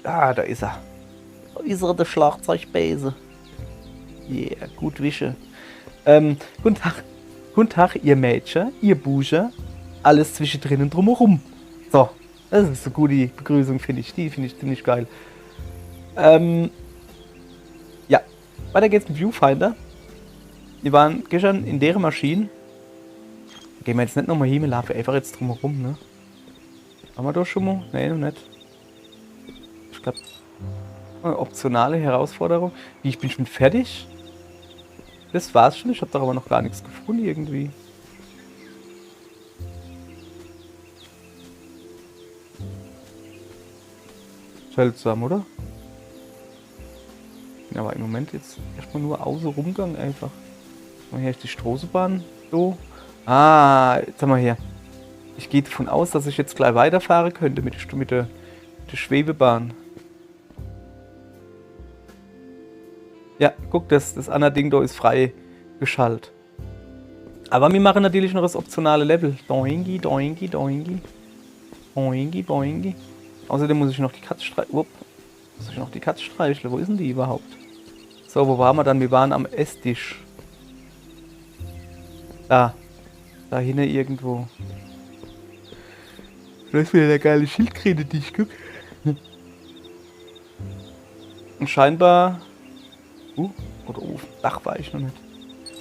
Ah, da ist er. Da ist er, der Schlagzeugbase. Yeah, gut wische. Guten Tag. Guten Tag, ihr Mädchen, ihr Busche. Alles zwischendrin und drumherum. So, das ist eine gute Begrüßung, finde ich. Die finde ich ziemlich geil. Ja, weiter geht's mit Viewfinder. Wir waren gestern in deren Maschine. Gehen wir jetzt nicht nochmal hin, wir laufen einfach jetzt drumherum, ne? Haben wir das schon mal? Nee, noch nicht. Ich glaube, eine optionale Herausforderung. Wie, ich bin schon fertig? Das war's schon, ich habe doch aber noch gar nichts gefunden irgendwie. Seltsam, oder? Ja, aber im Moment jetzt erstmal nur außen rumgang einfach. Mal hier ist die Straßenbahn. So. Ah, jetzt haben wir hier. Ich gehe davon aus, dass ich jetzt gleich weiterfahren könnte mit der Schwebebahn. Ja, guck, das andere Ding da ist frei geschaltet. Aber wir machen natürlich noch das optionale Level. Doingi, doingi, doingi. Boingi, boingi. Außerdem muss ich noch die Katze streicheln. Muss ich noch die Katze streicheln? Wo ist denn die überhaupt? So, wo waren wir dann? Wir waren am Esstisch. Da. Da hinten irgendwo. Da ist wieder der geile Schildkröte, die ich guck. Und scheinbar... oder auf dem Dach war ich noch nicht.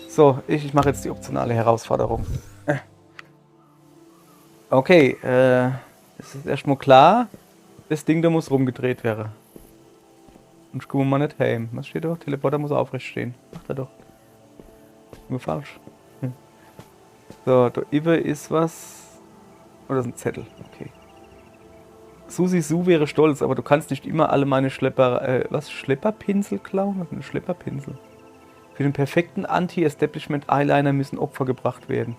So, ich mache jetzt die optionale Herausforderung. Okay, es ist erstmal klar, das Ding da muss rumgedreht werden. Und ich komme mal nicht heim. Was steht da? Teleporter muss aufrecht stehen. Macht er doch. Nur falsch. So, da über ist was. Oh, das ist ein Zettel. Okay. Susi Su wäre stolz, aber du kannst nicht immer alle meine Schlepperpinsel klauen? Was ist ein Schlepperpinsel? Für den perfekten Anti-Establishment-Eyeliner müssen Opfer gebracht werden.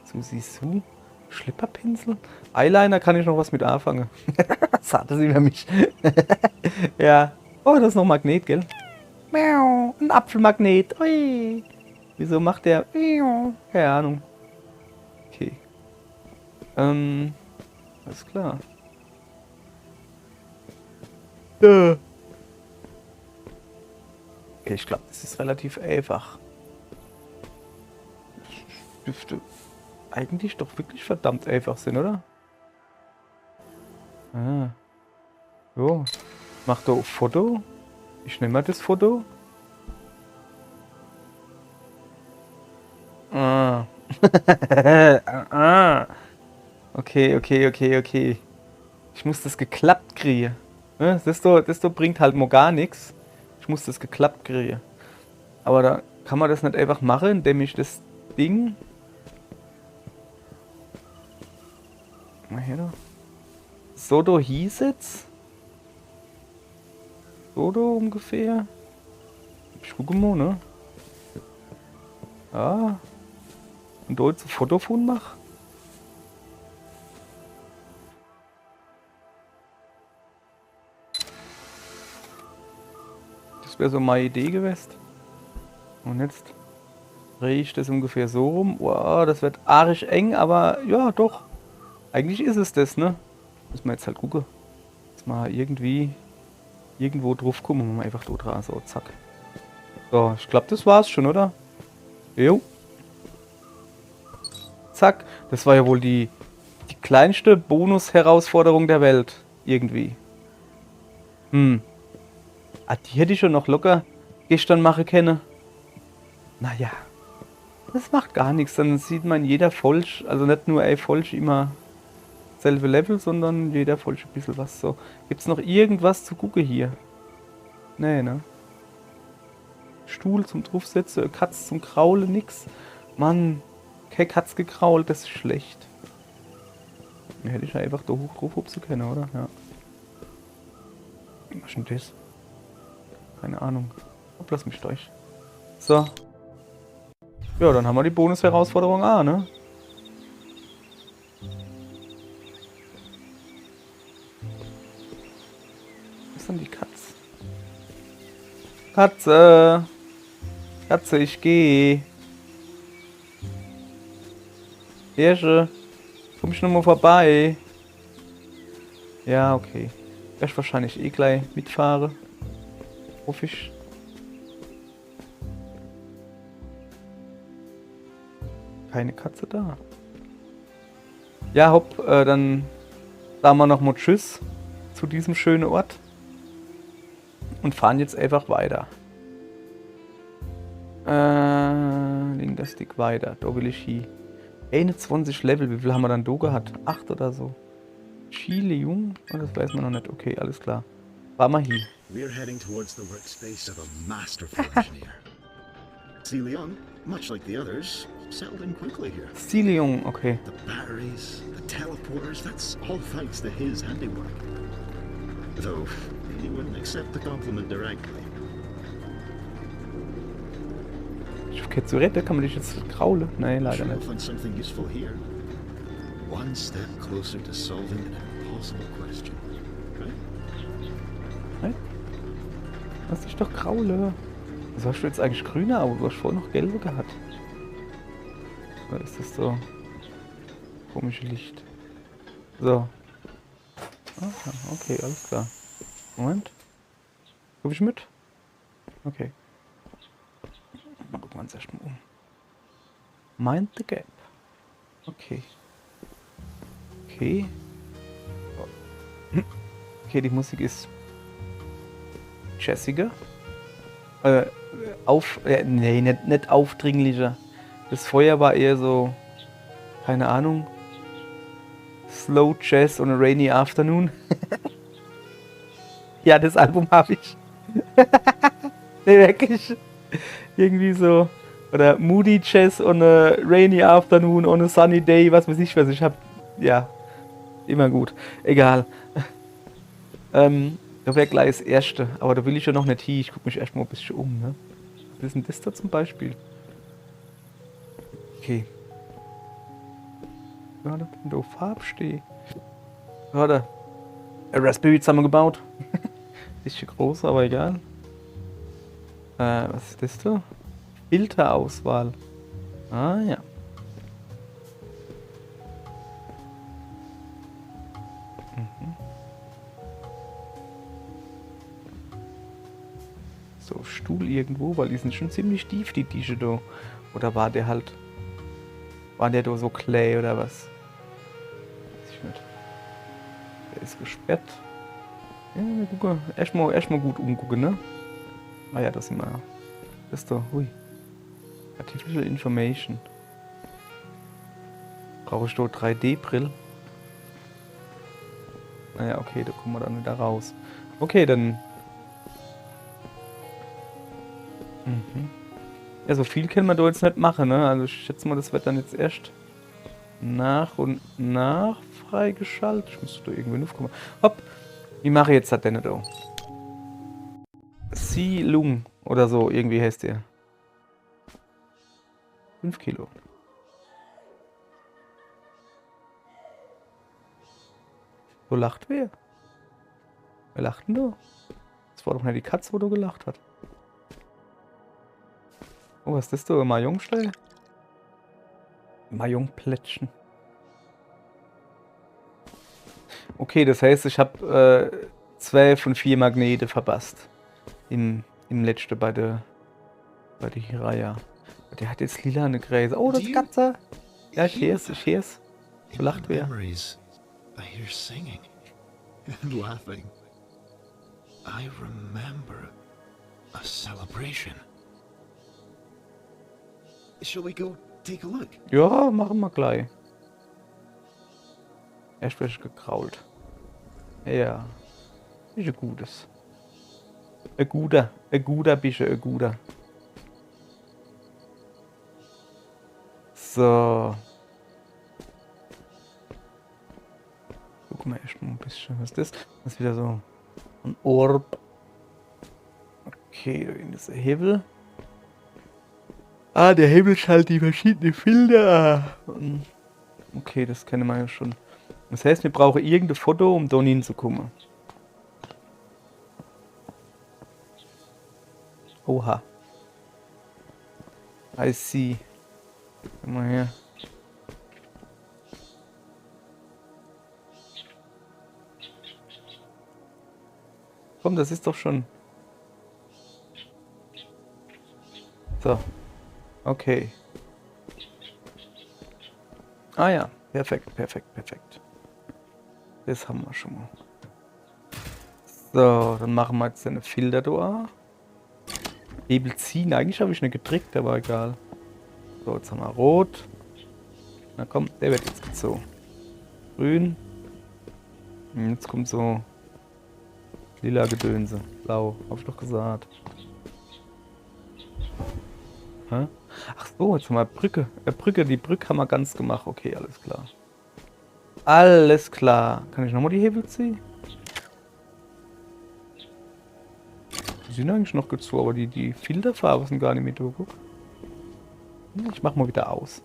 Susi Su? Schlepperpinsel? Eyeliner kann ich noch was mit anfangen. Sagte sie über mich. Ja. Oh, das ist noch Magnet, gell? Miau, ein Apfelmagnet. Ui. Wieso macht der... Keine Ahnung. Okay. Alles klar. Okay, ich glaube, das ist relativ einfach. Das dürfte eigentlich doch wirklich verdammt einfach sein, oder? Ah. So. Mach da auf Foto. Ich nehme mal das Foto. Ah. Ah. Okay, okay, okay, okay. Ich muss das geklappt kriegen. Das da bringt halt mal gar nichts. Ich muss das geklappt kriegen. Aber da kann man das nicht einfach machen, indem ich das Ding... Mal her da. So da hieß jetzt. So da ungefähr. Ich gucke mal, ne? Ja. Und da jetzt ein Foto von mach. Das wäre so meine Idee gewesen. Und jetzt drehe ich das ungefähr so rum. Wow, das wird arisch eng, aber ja, doch. Eigentlich ist es das, ne? Muss man jetzt halt gucken. Dass man irgendwo drauf kommen und man einfach da dran, so, zack. So, ich glaube, das war's schon, oder? Jo. Zack. Das war ja wohl die kleinste Bonus-Herausforderung der Welt. Irgendwie. Ah, die hätte ich schon noch locker gestern machen können. Naja. Das macht gar nichts. Dann sieht man jeder Folge, also nicht nur ein Folge immer selbe Level, sondern jeder Folge ein bisschen was. So. Gibt's noch irgendwas zu gucken hier? Nee, ne? Stuhl zum Draufsetzen, Katz zum Kraulen, nix. Mann, kein Katz gekrault, das ist schlecht. Dann hätte ich ja einfach da hoch drauf hupsen können, oder? Ja. Was ist denn das? Keine Ahnung. Oh, lass mich durch. So. Ja, dann haben wir die Bonus-Herausforderung A, ne? Was ist denn die Katze? Katze! Katze, ich geh. Hirsche, komm ich noch mal vorbei. Ja, okay. Werde ich wahrscheinlich eh gleich mitfahren. Hoffe ich. Keine Katze da. Ja, hopp, dann sagen wir nochmal Tschüss zu diesem schönen Ort. Und fahren jetzt einfach weiter. Linker Stick weiter. Da will ich hin. 21 Level, wie viel haben wir dann da gehabt? 8 oder so. Chile Jung? Oh, das weiß man noch nicht. Okay, alles klar. Fahr mal hin. We're heading towards the workspace of a masterful engineer. Leon, much like the others, settled in quickly here. Stile Jung, okay. The batteries, the teleporters, that's all thanks to his handiwork. Though, he wouldn't accept the compliment directly. Okay, zu retten, kann man dich jetzt kraulen? Nein, leider Sure, we'll nicht. find something useful here. One step closer to solving an impossible question. Right? Nein? Lass dich doch kraule. Wieso hast du jetzt eigentlich grüne Augen? Du hast vorhin noch gelbe gehabt. Oder ist das so komische Licht? So. Aha, okay, alles klar. Moment. Guck ich mit? Okay. Mal gucken wir uns erstmal um. Mind the Gap. Okay. Okay. Okay, die Musik ist jazziger. Nee, nicht aufdringlicher. Das Feuer war eher so, keine Ahnung, Slow Jazz on a Rainy Afternoon. Ja, das Album habe ich. Nee, wirklich. Irgendwie so. Oder Moody Jazz on a Rainy Afternoon, on a Sunny Day, was weiß ich, was ich habe. Ja, immer gut. Egal. Da wäre gleich das erste, aber da will ich ja noch nicht hin. Ich gucke mich erstmal ein bisschen um, ne? Was ist denn das da zum Beispiel? Okay. Ja, da da Farbsteh. Ja, da. Raspberry zusammengebaut. Bisschen groß, aber egal. Was ist das da? Filterauswahl. Ah ja. So, Stuhl irgendwo, weil die sind schon ziemlich tief, die Tische da. Oder war der halt. War der da so Clay oder was? Weiß ich nicht. Der ist gesperrt. Ja, gucke. Erstmal gut umgucken, ne? Ah ja, das sind wir. Das ist da. Hui. Artificial Information. Brauche ich da 3D-Brill? Naja, okay, da kommen wir dann wieder raus. Okay, dann. Ja, so viel können wir da jetzt nicht machen, ne? Also ich schätze mal, das wird dann jetzt erst nach und nach freigeschaltet. Ich muss da irgendwie aufkommen. Hopp! Wie mache ich jetzt das denn da? Si Lung oder so, irgendwie heißt der. 5 Kilo. So lacht wer? Wer lacht denn da? Das war doch nicht die Katze, wo du gelacht hat. Oh, was ist das da? Mahjong-Style? Mahjong-Plättchen. Okay, das heißt, ich habe 2 von 4 Magnete verpasst. Im letzten bei der Hiraya. Der hat jetzt lila eine Gräse. Oh, das ist Katze. Ja, ich hear's. So lacht wer. Memories, I hear singing and laughing. I remember a celebration. Shall we go take a look? Ja, machen wir gleich. Erst wird gekrault. Ja. Ist ein gutes. Ein guter Bische, ein guter. So. Gucken wir erst mal ein bisschen. Was ist das? Das ist wieder so ein Orb. Okay, da ist der Hebel. Ah, der Hebel schaltet die verschiedenen Filter. Okay, das kennen wir ja schon. Das heißt, wir brauchen irgendein Foto, um da hinzukommen. Oha. I see. Komm mal her. Komm, das ist doch schon... So. Okay. Ah ja, perfekt, perfekt, perfekt. Das haben wir schon mal. So, dann machen wir jetzt eine Filter da. Hebel ziehen, eigentlich habe ich eine gedrückt, aber egal. So, jetzt haben wir rot. Na komm, der wird jetzt gezogen. Grün. Und jetzt kommt so lila Gedönse. Blau, hab ich doch gesagt. Hä? Ach so, jetzt haben wir Brücke. Die Brücke haben wir ganz gemacht. Okay, alles klar. Alles klar. Kann ich nochmal die Hebel ziehen? Die sind eigentlich noch gezogen, aber die Filterfarben sind gar nicht mit. Guck. Ich mach mal wieder aus.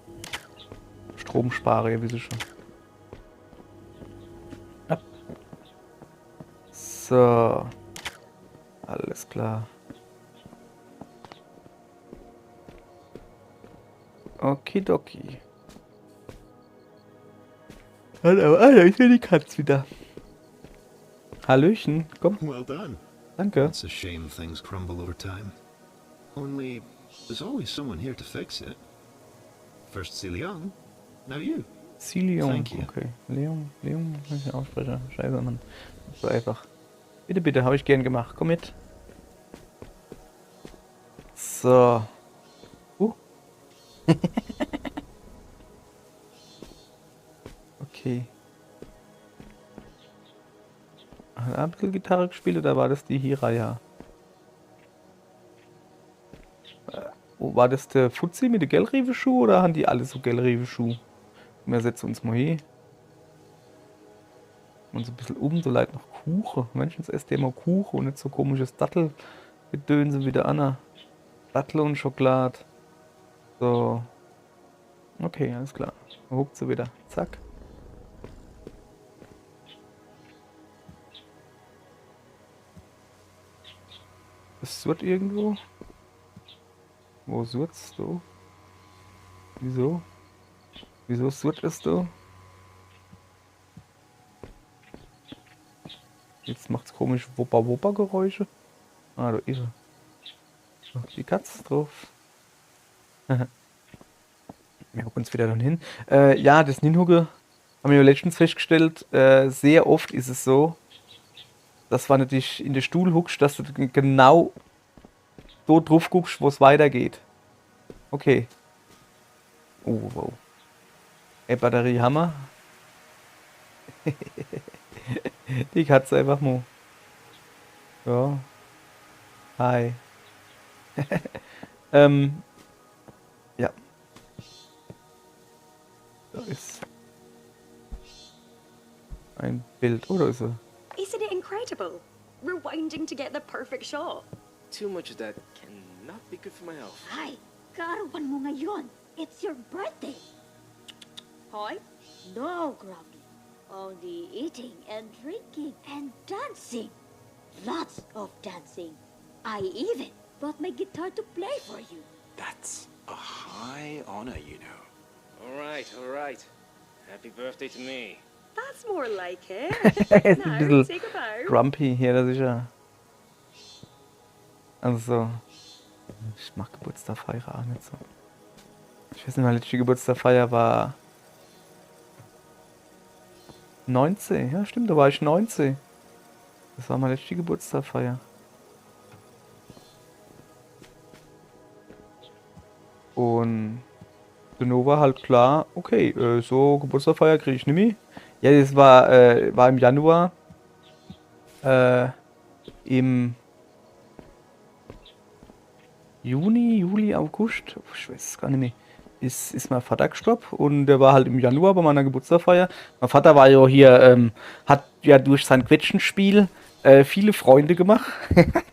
Strom spare, ihr wisst schon. Ab. So. Alles klar. Okidoki. Hallo, ich will die Katze wieder. Hallöchen, komm. Well done. Danke. It's a shame things crumble over time. Only, there's always someone here to fix it. First Leon, now you. Leon, Thank you. okay. Leon, muss ich aussprechen. Scheiße, Mann. So einfach. Bitte, bitte, habe ich gern gemacht. Komm mit. So. Okay. Hat er ein bisschen Gitarre gespielt oder war das die Hiraya? Wo war das der Fuzzi mit den Gellrive-Schuh oder haben die alle so Gellrive-Schuh? Wir setzen uns mal hier. Und so ein bisschen so leid noch Kuchen. Menschens esst der mal Kuchen und nicht so komisches Dattelgedönse wie der Anna. Dattel und Schokolade. So. Okay, alles klar. Dann huckt sie wieder. Zack. Es wird irgendwo. Wo surzt du? Wieso? Wieso surrt es du? Jetzt macht's komisch Wupper-Wupper-Geräusche. Ah, da ist er. So, die Katze drauf. Wir gucken uns wieder dann hin. Ja, das Ninhuge haben wir ja letztens festgestellt. Sehr oft ist es so, dass wenn du dich in den Stuhl huckst, dass du genau so drauf guckst, wo es weitergeht. Okay. Oh, wow. Batterie Hammer. Die Katze einfach mal. Ja. Hi. Ja. Da ist ein Bild. Oder ist er? Isn't it incredible? Rewinding to get the perfect shot. Too much of that cannot be good for my health. Ay, karawan mo ngayon. It's your birthday. Hi. No, Grumpy. Only eating and drinking and dancing. Lots of dancing. I even brought my guitar to play for you. That's a high honor, you know. All right. Happy birthday to me. That's more like it. Ist ein Now, bisschen take a bow. grumpy hier, das ist ja. Also. Ich mach Geburtstagfeier auch nicht so. Ich weiß nicht, meine letzte Geburtstagfeier war 19. Ja, stimmt, da war ich 19. Das war meine letzte Geburtstagfeier. Und so war halt klar, okay, so Geburtstagfeier kriege ich nicht mehr. Ja, das war im Januar. Im Juli, August, ich weiß es gar nicht mehr, ist mein Vater gestorben und der war halt im Januar bei meiner Geburtstagfeier. Mein Vater war ja hier, hat ja durch sein Quetschenspiel viele Freunde gemacht.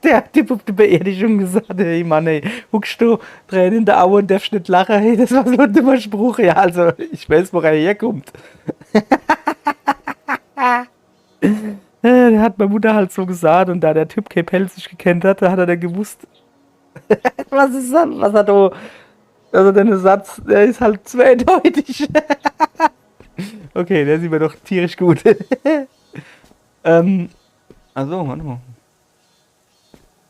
Der hat die Beerdigung gesagt, hey Mann, ey, guckst du, Tränen in der Augen und darfst nicht lachen, hey, das war so ein dummer Spruch. Ja, also, ich weiß, wo er herkommt. Der hat meine Mutter halt so gesagt und da der Typ kein Pelz sich gekannt hat, da hat er dann gewusst, was ist das? Was hat er? Also der Satz, der ist halt zweideutig. Okay, der sieht mir doch tierisch gut. Also, warte mal.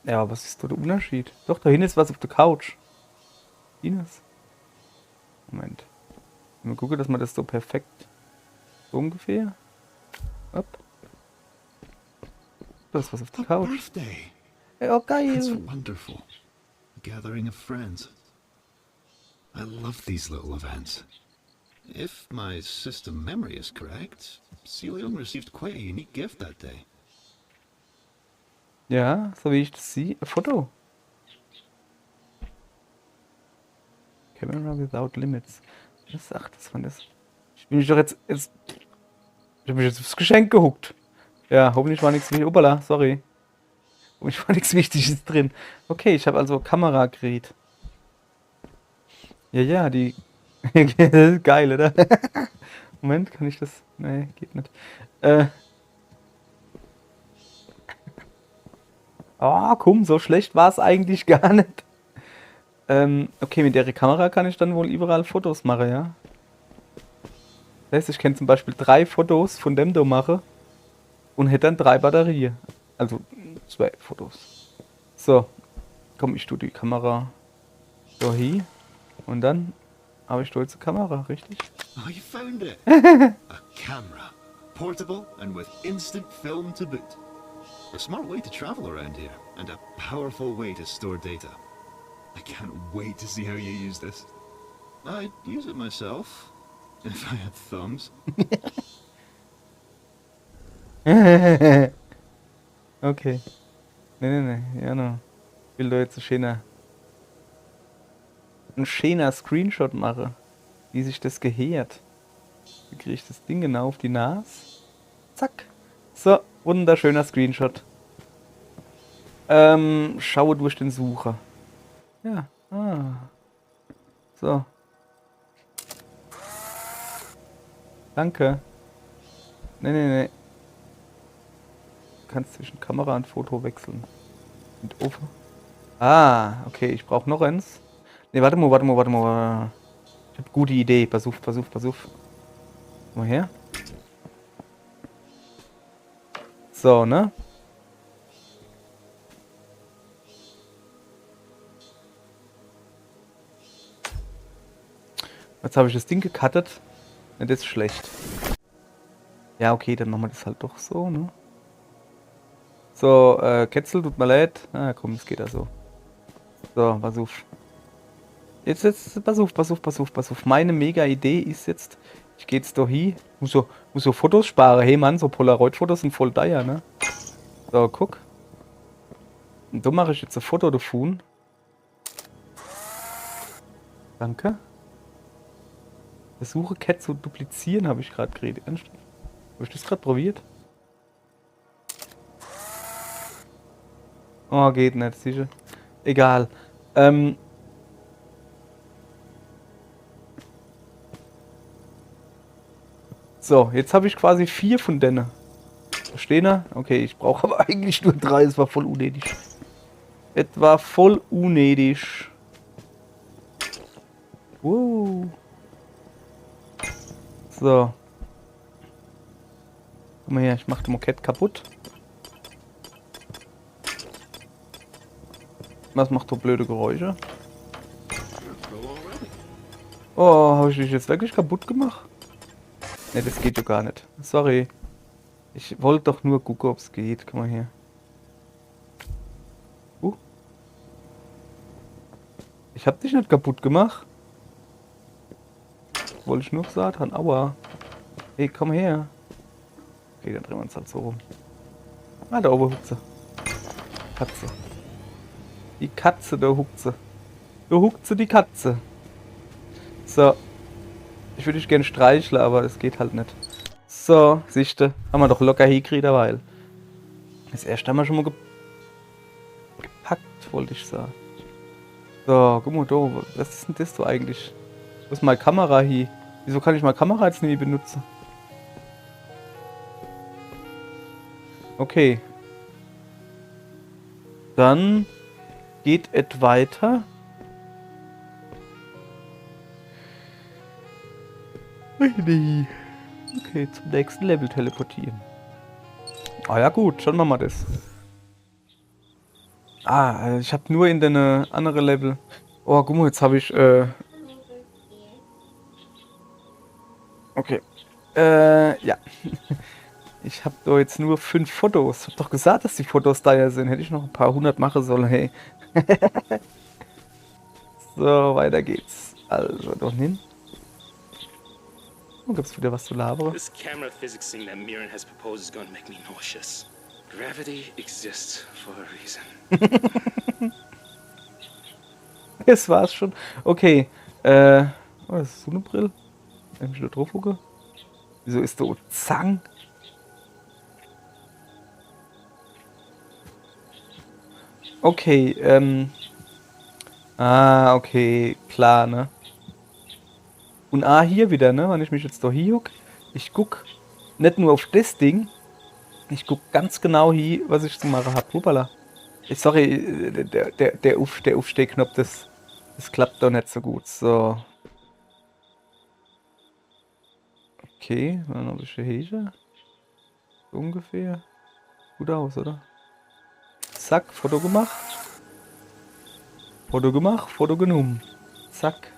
Ja, aber was ist da der Unterschied? Doch, da hinten ist was auf der Couch. Ines. Moment. Mal gucken, dass man das so perfekt. So ungefähr. Hopp. Da ist was auf der A Couch. birthday! Ja, That's geil. wonderful. A gathering of friends. I love these little events. If my system memory is correct, Celion received quite a unique gift that day. Ja, so wie ich das sehe. Ein Foto. Camera without limits. Was sagt das von das? Ich bin mich doch jetzt. Ich hab mich jetzt aufs Geschenk gehuckt. Ja, hoffentlich war nichts wichtiges. Opala, sorry. Hoffentlich war nichts Wichtiges drin. Okay, ich habe also Kameragerät. Ja, die. Geil, oder? Moment, kann ich das. Nee, geht nicht. Oh, komm, so schlecht war es eigentlich gar nicht. Okay, mit der Kamera kann ich dann wohl überall Fotos machen, ja? Das heißt, ich kann zum Beispiel 3 Fotos von dem da machen und hätte dann 3 Batterien. Also 2 Fotos. So, komm, ich tue die Kamera so hier und dann habe ich da jetzt eine Kamera, richtig? Oh, you found it! A camera. Portable and with instant film to boot. A smart way to travel around here, and a powerful way to store data. I can't wait to see how you use this. I'd use it myself, if I had thumbs. Okay. Nee, ja, no. Ich will da jetzt ein schöner Screenshot machen, wie sich das gehört. Wie kriege ich das Ding genau auf die Nase? Zack. So, wunderschöner Screenshot. Schaue durch den Sucher. Ja, So. Danke. Nee. Du kannst zwischen Kamera und Foto wechseln. Und offen. Ah, okay, ich brauche noch eins. Ne, warte mal. Ich habe eine gute Idee. Pass auf. Komm mal her. So, ne? Jetzt habe ich das Ding gecuttet. Ne, das ist schlecht. Ja, okay, dann machen wir das halt doch so, ne? So, Ketzel, tut mir leid. Ah, komm, es geht ja so. So, pass auf. Jetzt, pass auf. Meine Mega-Idee ist jetzt, ich gehe jetzt da hin, muss so Fotos sparen. Hey Mann, so Polaroid-Fotos sind voll teuer, ne? So, guck. Und da mache ich jetzt ein Foto davon. Danke. Versuche Cat zu duplizieren, habe ich gerade geredet. Ernsthaft? Habe ich das gerade probiert? Oh, geht nicht, sicher. Egal. So, jetzt habe ich quasi 4 von denen. Verstehen ihr? Okay, ich brauche aber eigentlich nur 3. Es war voll unnötig. So. Guck mal her, ich mache das Mokett kaputt. Was macht so blöde Geräusche? Oh, habe ich dich jetzt wirklich kaputt gemacht? Ne, das geht ja gar nicht. Sorry. Ich wollte doch nur gucken, ob es geht. Guck mal her. Ich hab dich nicht kaputt gemacht. Wollte ich nur sagen. Aua. Hey, komm her. Okay, dann drehen wir uns halt so rum. Ah, da oben huckt sie. Katze. Die Katze, da huckt sie. Da huckt sie, die Katze. So. Ich würde dich gerne streicheln, aber das geht halt nicht. So, siehste. Haben wir doch locker hingekriegt, weil. Das erste haben wir schon mal gepackt, wollte ich sagen. So, guck mal da. Was ist denn das so eigentlich? Wo ist meine Kamera hier? Wieso kann ich meine Kamera jetzt nie benutzen? Okay. Dann geht es weiter. Nee. Okay, zum nächsten Level teleportieren. Ah ja gut, schauen wir mal das. Ich habe nur in den andere Level. Oh, guck mal, jetzt habe ich. Okay. Ja. Ich habe doch jetzt nur 5 Fotos. Ich hab doch gesagt, dass die Fotos da ja sind. Hätte ich noch ein paar 100 machen sollen, hey. So, weiter geht's. Also, doch hin. Oh, gibt's wieder was zu labern? This camera physics thing that Mirren has proposed is going to make me nauseous. Gravity exists for a reason. Das war's schon. Okay. Oh, das ist so eine Brille. Wenn ich da drauf gucke. Wieso ist da Zang? Okay, okay, klar, ne? Und hier wieder, ne? Wenn ich mich jetzt da hier guck, ich guck nicht nur auf das Ding, ich guck ganz genau hier, was ich zu machen habe. Hoppala. Sorry, der Aufstehknopf, das klappt doch nicht so gut. So. Okay, dann habe ich hier. So ungefähr. Gut aus, oder? Zack, Foto gemacht. Foto gemacht, Foto genommen. Zack.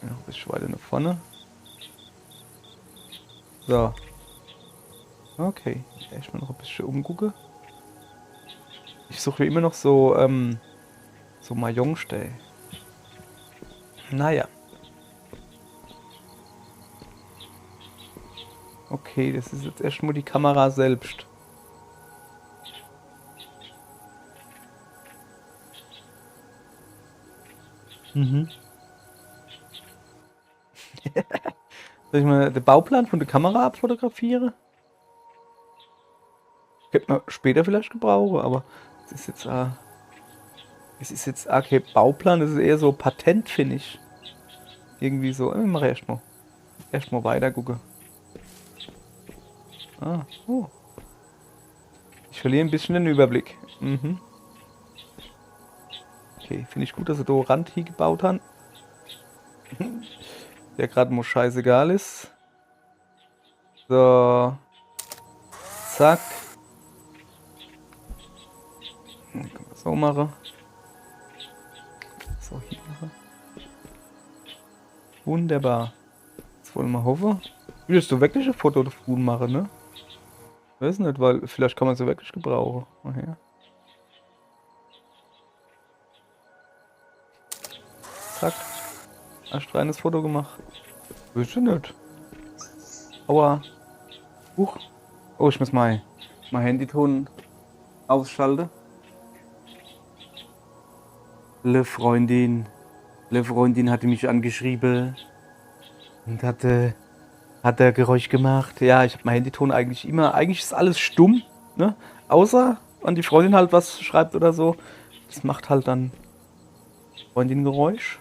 Ja, ein bisschen weiter nach vorne. So. Okay. Erstmal noch ein bisschen umgucken. Ich suche immer noch so, so Mahjongstell. Naja. Okay, das ist jetzt erstmal die Kamera selbst. Mhm. Soll ich mal den Bauplan von der Kamera abfotografieren? Könnte man später vielleicht gebrauchen, aber es ist jetzt kein Bauplan, das ist eher so Patent, finde ich. Irgendwie so, ich mache erstmal weiter gucken. Oh. Ich verliere ein bisschen den Überblick. Mhm. Okay, finde ich gut, dass sie da Rand hier gebaut haben. Der gerade mal scheißegal ist. So. Zack. Dann können wir so machen. So, hier machen. Wunderbar. Jetzt wollen wir hoffen. Willst du wirklich ein Foto davon machen, ne? Weiß nicht, weil vielleicht kann man sie wirklich gebrauchen. Mal her. Zack. Hast reines Foto gemacht. Willst du nicht? Aua. Huch. Oh, ich muss mein Handyton ausschalten. Le Freundin hatte mich angeschrieben und hat Geräusch gemacht. Ja, ich habe mein Handyton eigentlich ist alles stumm, ne? Außer wenn die Freundin halt was schreibt oder so. Das macht halt dann Freundin Geräusch.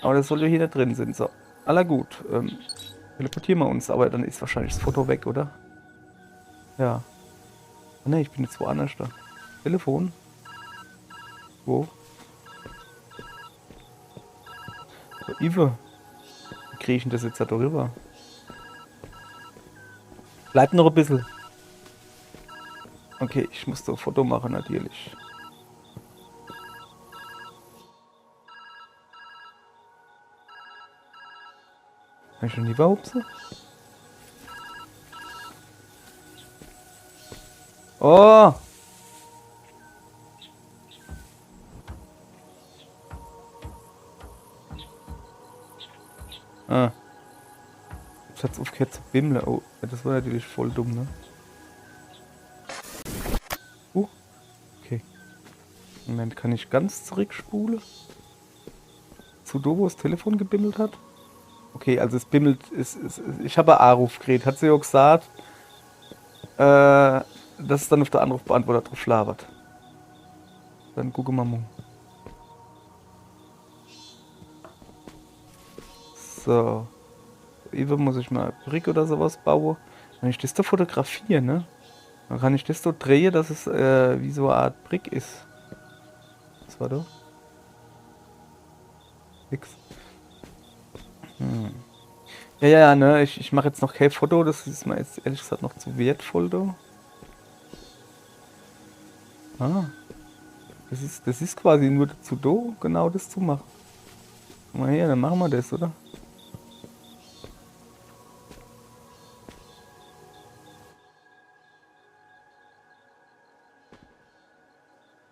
Aber das soll ja hier nicht drin sein. So, aller gut. Teleportieren wir uns, aber dann ist wahrscheinlich das Foto weg, oder? Ja. Oh, ne, ich bin jetzt woanders da. Telefon. Wo? So, Ive. Wie kriege ich denn das jetzt da drüber? Bleibt noch ein bisschen. Okay, ich muss da ein Foto machen, natürlich. Kann ich schon die Wahupse? Oh! Jetzt hat's aufgehört zu bimmeln. Oh, das war natürlich voll dumm, ne? Okay. Moment, kann ich ganz zurückspulen? Zu da, wo das Telefon gebimmelt hat? Okay, also es bimmelt, ich habe ein Anrufgerät, hat sie ja gesagt, dass es dann auf der Anrufbeantworter drauf schlabert. Dann gucken wir mal. So. Eben muss ich mal Brick oder sowas bauen. Wenn ich das da fotografiere, ne? Dann kann ich das so drehen, dass es wie so eine Art Brick ist. Was war da? Nix. Ja, ne, ich mache jetzt noch kein Foto, das ist mir jetzt ehrlich gesagt noch zu wertvoll, da. Ah. Das ist quasi nur dazu da, genau das zu machen. Guck mal her, dann machen wir das, oder?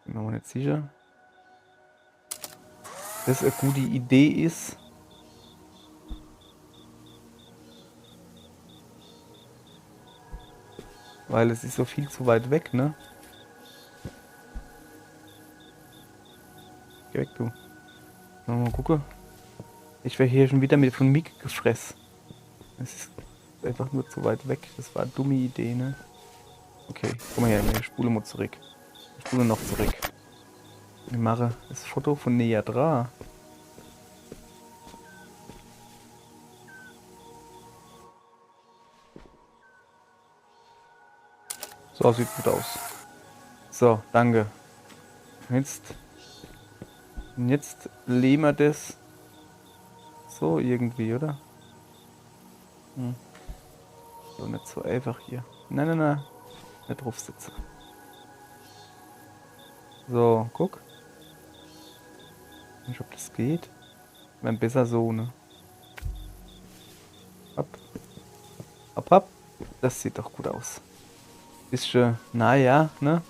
Bin mir nicht sicher. Das eine gute Idee ist. Weil es ist so viel zu weit weg, ne? Geh weg, du. Mal gucken. Ich wäre hier schon wieder mit von Mick gefressen. Es ist einfach nur zu weit weg. Das war eine dumme Idee, ne? Okay, guck mal her, ich spule mal zurück. Ich spule noch zurück. Ich mache das Foto von näher dran. So, sieht gut aus. So, danke. Jetzt legen wir das so irgendwie, oder? So, nicht so einfach hier. Nein. Nicht drauf sitzen. So, guck. Ich weiß nicht, ob das geht. Wäre besser so, ne? Hopp. Das sieht doch gut aus. Bisschen, naja, ne?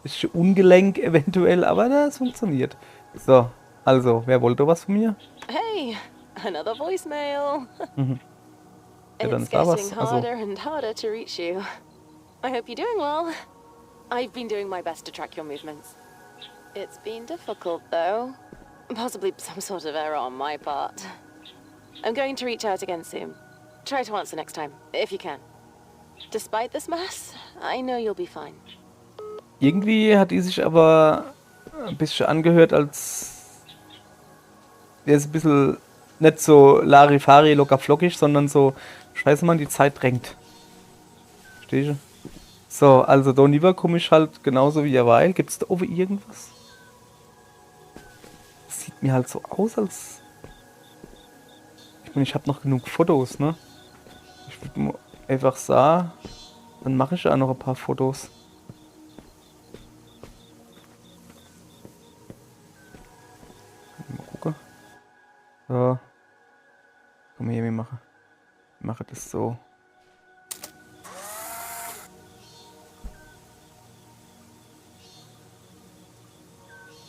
Bisschen ungelenk eventuell, aber das funktioniert. So, also, wer wollte was von mir? Hey, another voicemail. Ja, dann It's ist da was. getting Also, harder and harder to reach you. I hope you're doing well. I've been doing my best to track your movements. It's been difficult, though. Possibly some sort of error on my part. I'm going to reach out again soon. Try to answer next time, if you can. Despite this mess, I know you'll be fine. irgendwie hat die sich aber ein bisschen angehört, als wäre es ein bisschen nicht so Larifari, locker flockig, sondern so, scheiße Mann, die Zeit drängt. Verstehst du? So, also da lieber komme ich halt genauso wie er weil. Gibt es da oben irgendwas? Das sieht mir halt so aus, als... Ich meine, ich habe noch genug Fotos, ne? Ich würde einfach sagen, dann mache ich ja noch ein paar Fotos. Mal gucken. So. Komm her, wir machen das so.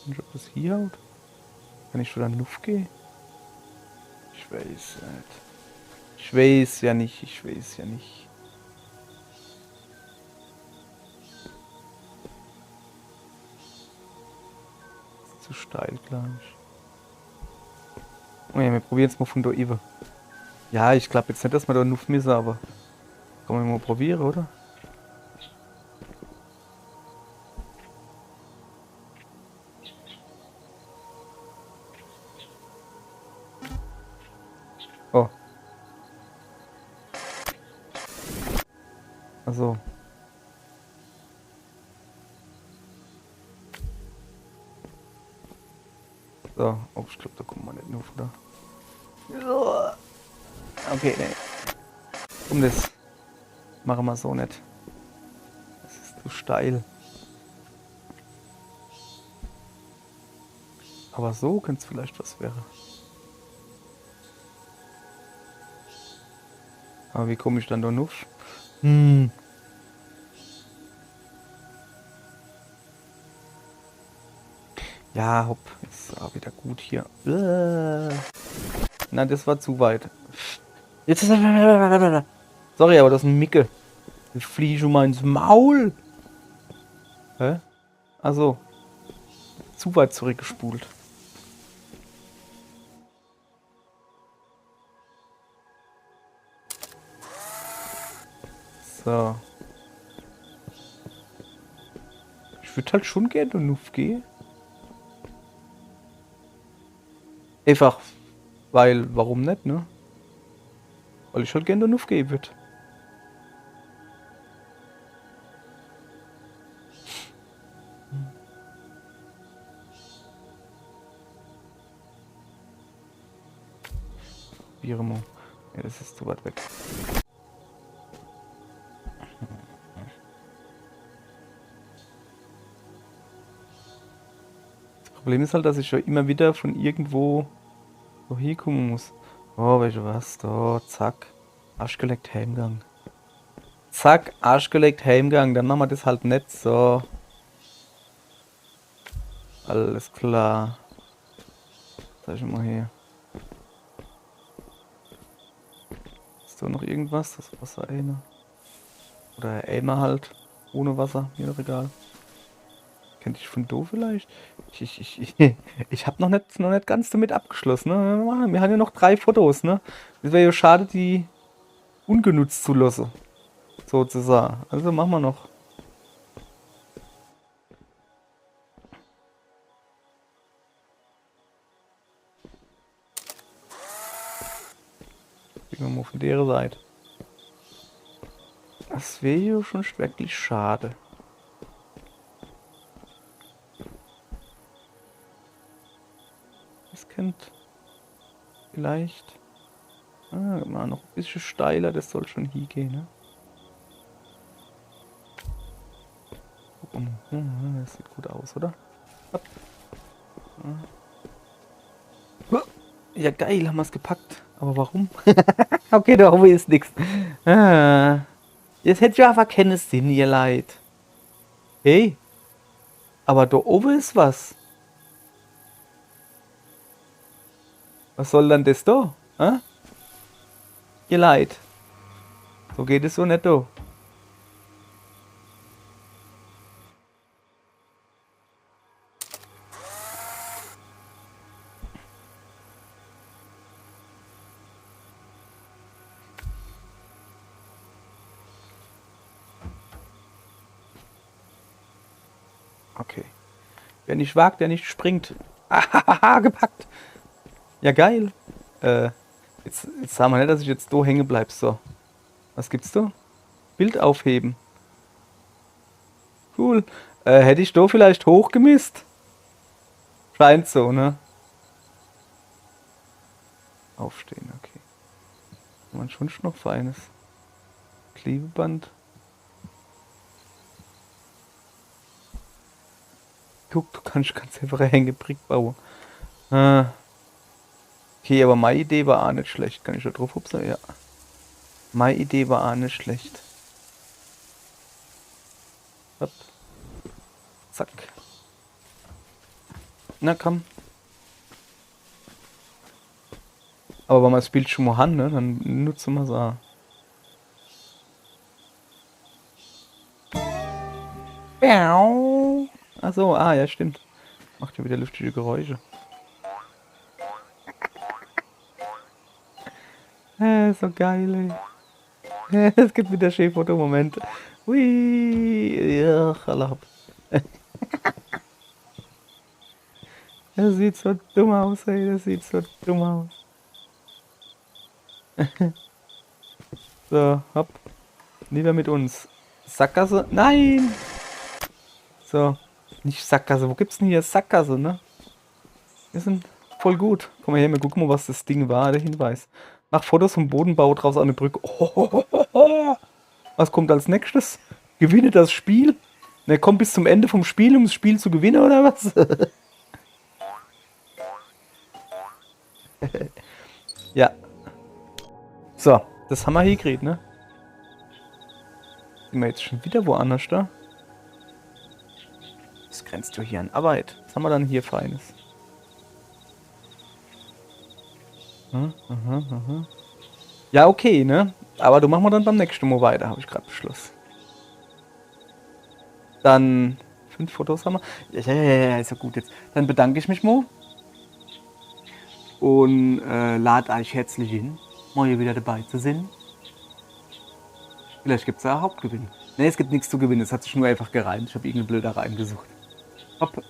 Und ob das hier haut? Kann ich schon an Luft gehen? Ich weiß nicht. Ich weiß ja nicht. Ist zu steil, glaube ich. Oh ja, wir probieren es mal von da über. Ja, ich glaube jetzt nicht, dass wir da Luft müssen, aber kann man mal probieren, oder? Oh. Also. So, oh, ich glaube, da kommt man nicht nur, oder? Okay, nee. Das machen wir so nicht. Das ist zu steil. Aber so könnte es vielleicht was wäre. Aber wie komme ich dann da nuff? Ja, hopp. Ist auch wieder gut hier. Na, das war zu weit. Jetzt ist sorry, aber das ist ein Micke. Ich fliege schon mal ins Maul. Hä? Also. Zu weit zurückgespult. So. Ich würde halt schon gerne in Nuff gehen. Einfach, weil, warum nicht, ne? Weil ich halt gerne in Nuff gehen würde. Probieren. Ja, das ist zu weit weg. Problem ist halt, dass ich ja immer wieder von irgendwo so hinkommen muss. Oh, weißt du was? Da, zack. Arschgeleckt Heimgang. Zack, Arschgeleckt Heimgang. Dann machen wir das halt nicht so. Alles klar. Sag ich mal hier. Ist da noch irgendwas? Das Wasser-Eimer. Oder Eimer halt. Ohne Wasser. Mir doch egal. Kennt ich von Do vielleicht? Ich habe noch nicht ganz damit abgeschlossen. Ne? Wir haben ja noch 3 Fotos. Ne? Es wäre ja schade, die ungenutzt zu lassen. Sozusagen. Also machen wir noch. Gehen wir mal von der Seite. Das wäre ja schon wirklich schade. Das kennt vielleicht. Mal noch ein bisschen steiler, das soll schon hier gehen, ne? Das sieht gut aus, oder? Ja geil, haben wir es gepackt. Aber warum? Okay, da oben ist nichts. Jetzt hätte ja einfach keinen Sinn, ihr Leid. Hey, aber da oben ist was. Was soll dann das da? Ihr Leid. So geht es so nicht da. Okay. Wer nicht wagt, der nicht springt. Ahaha, gepackt. Ja, geil. Jetzt sagen wir nicht, dass ich jetzt da hängen bleib. So. Was gibt's da? Bild aufheben. Cool. Hätte ich da vielleicht hochgemisst? Scheint so, ne? Aufstehen, okay. Man schon noch Feines. Klebeband. Guck, du kannst ganz einfach eine Hängebrick bauen. Okay, aber meine Idee war auch nicht schlecht. Kann ich da drauf hupsen? Ja. Meine Idee war auch nicht schlecht. Hopp. Zack. Na komm. Aber wenn man das Bild schon mal hat, ne, dann nutzen wir es auch. Achso, ja, stimmt. Macht ja wieder lustige Geräusche. So geil, ey. Es gibt wieder schöne Fotomomente. Ui, ja, halab. Das sieht so dumm aus, ey. Das sieht so dumm aus. So, hopp. Lieber mit uns. Sackgasse? Nein! So, nicht Sackgasse. Wo gibt's denn hier Sackgasse, ne? Wir sind voll gut. Komm mal her, wir gucken mal, was das Ding war, der Hinweis. Mach Fotos vom Boden, baue draus eine Brücke. Was kommt als nächstes? Gewinne das Spiel? Ne, kommt bis zum Ende vom Spiel, um das Spiel zu gewinnen, oder was? Ja. So, das haben wir hier gekriegt, ne? Sind wir jetzt schon wieder woanders da? Das grenzt doch hier an Arbeit. Was haben wir dann hier Feines? Ja, okay, ne? Aber du machen wir dann beim nächsten Mal weiter, habe ich gerade beschlossen. Dann 5 Fotos haben wir. Ja, ist ja gut jetzt. Dann bedanke ich mich mal. Und lade euch herzlich hin, mal hier wieder dabei zu sein. Vielleicht gibt es ja einen Hauptgewinn. Ne, es gibt nichts zu gewinnen. Es hat sich nur einfach gereimt. Ich habe irgendeinen Blöder reingesucht. Hopp,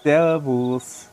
Servus.